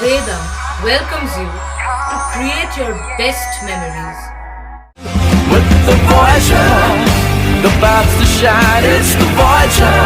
Vedam welcomes you to create your best memories. With the Voyager, the paths to shine, it's the Voyager,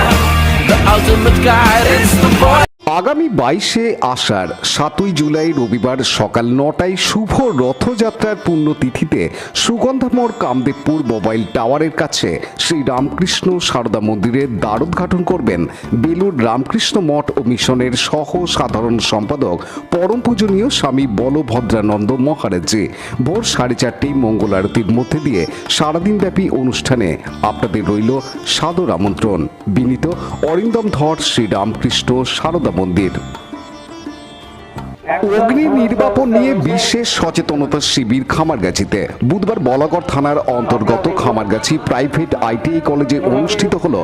the ultimate guide, it's the Voyager. আগামী 22শে আষাঢ় 7ই জুলাই রবিবার সকাল 9টায় শুভ রথযাত্রার পুণ্যতিথিতে সুগন্ধামোড় Kamdebpur mobile টাওয়ারের কাছে শ্রী রামকৃষ্ণ সারদা মন্দিরের দ্বারোদ্ঘাটন করবেন বেলুড় রামকৃষ্ণ মঠ ও মিশনের সহ সাধারণ সম্পাদক পরম পূজনীয় স্বামী বলভদ্রানন্দ মহারাজজি। ভোর 4:30 মঙ্গল আরতির মধ্যে দিয়ে সারাদিনব্যাপী অনুষ্ঠানে আপনাদের রইল সাদর আমন্ত্রণ। বিনীত অরিন্দম ধর, শ্রী রামকৃষ্ণ সারদা মন্দির। অগ্নি নির্বাপন নিয়ে বিশেষ সচেতনতা শিবির খামারগাছিতে বুধবার বলাগড় থানার অন্তর্গত খামারগাছি প্রাইভেট আইটিআই কলেজে অনুষ্ঠিত হল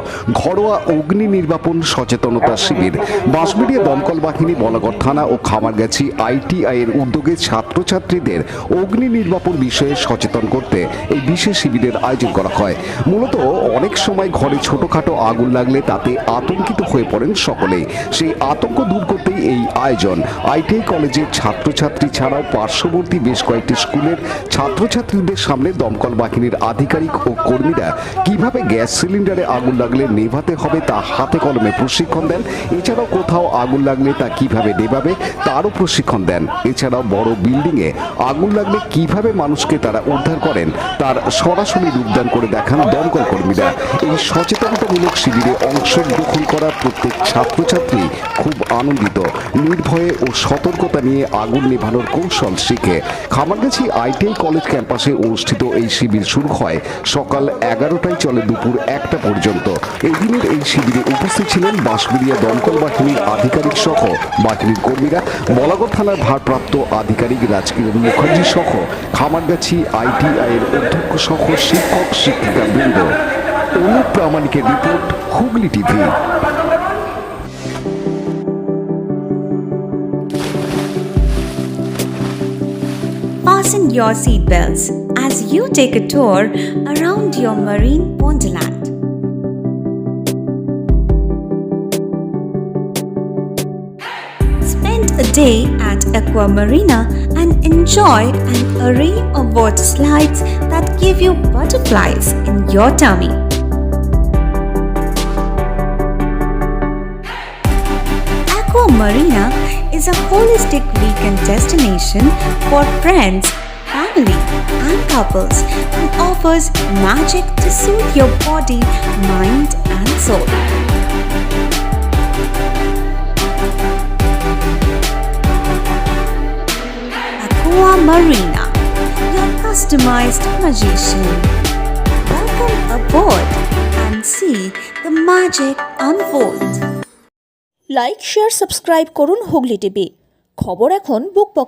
ঘরোয়া অগ্নি নির্বাপন সচেতনতা শিবির। বাঁশবেড়িয়া দমকল বাহিনী, বলাগড় থানা ও খামারগাছি আইটিআই এর উদ্যোগে ছাত্রছাত্রীদের অগ্নি নির্বাপন বিষয়ে সচেতন করতে এই বিশেষ শিবিরের আয়োজন করা হয়। মূলত অনেক সময় ঘরে ছোটখাটো আগুন লাগলে তাতে আতঙ্কিত হয়ে পড়েন সকলেই। সেই আতঙ্ক দূর করতেই এই আয়োজন। আইটিআই কলেজের ছাত্রছাত্রী ছাড়াও পার্শ্ববর্তী বেশ কয়েকটি স্কুলের ছাত্রছাত্রীদের সামনে দমকল বাহিনীর আধিকারিক ও কর্মীরা কিভাবে গ্যাস সিলিন্ডারে আগুন লাগলে নেভাতে হবে তা হাতে কলমে প্রশিক্ষণ দেন। এছাড়াও কোথাও আগুন লাগলে তা কিভাবে নেভাবে তারও প্রশিক্ষণ দেন। এছাড়াও বড় বিল্ডিংয়ে আগুন লাগলে কিভাবে মানুষকে তারা উদ্ধার করেন তার সরাসরি রূপদান করে দেখান দমকল কর্মীরা। এই সচেতনতামূলক শিবিরে অংশগ্রহণ করা প্রত্যেক ছাত্রছাত্রী খুব আনন্দিত। নির্ভয়ে ও সতর্কতা নিয়ে আগুন নেভানোর কৌশল শিখে খামারগাছি আইটিআই কলেজ ক্যাম্পাসে অনুষ্ঠিত এই শিবির শুরু হয় সকাল 11টায়, চলে দুপুর 1টা পর্যন্ত। এই দিনের এই শিবিরে উপস্থিত ছিলেন বাঁশবেড়িয়া দমকল বাহিনীর আধিকারিক সহ বাহিনীর কর্মীরা, বলাগড় থানার ভারপ্রাপ্ত আধিকারিক রাজকিরণ মুখার্জি সহ খামারগাছি আইটিআই এর অধ্যক্ষ সহ শিক্ষক শিক্ষিকা বৃন্দ। অনুপ প্রামাণিকের রিপোর্ট, Hooghly TV. Fasten your seatbelts as you take a tour around your marine wonderland. Spend a day at Aqua Marina and enjoy an array of water slides that give you butterflies in your tummy. Aqua Marina is a holistic weekend destination for friends, family, and couples and offers magic to soothe your body, mind, and soul. Aqua Marina, your customized magician. Welcome aboard and see the magic unfold. Like, share, subscribe করুন Hooghly TV. খবর এখন বুক পকেটে।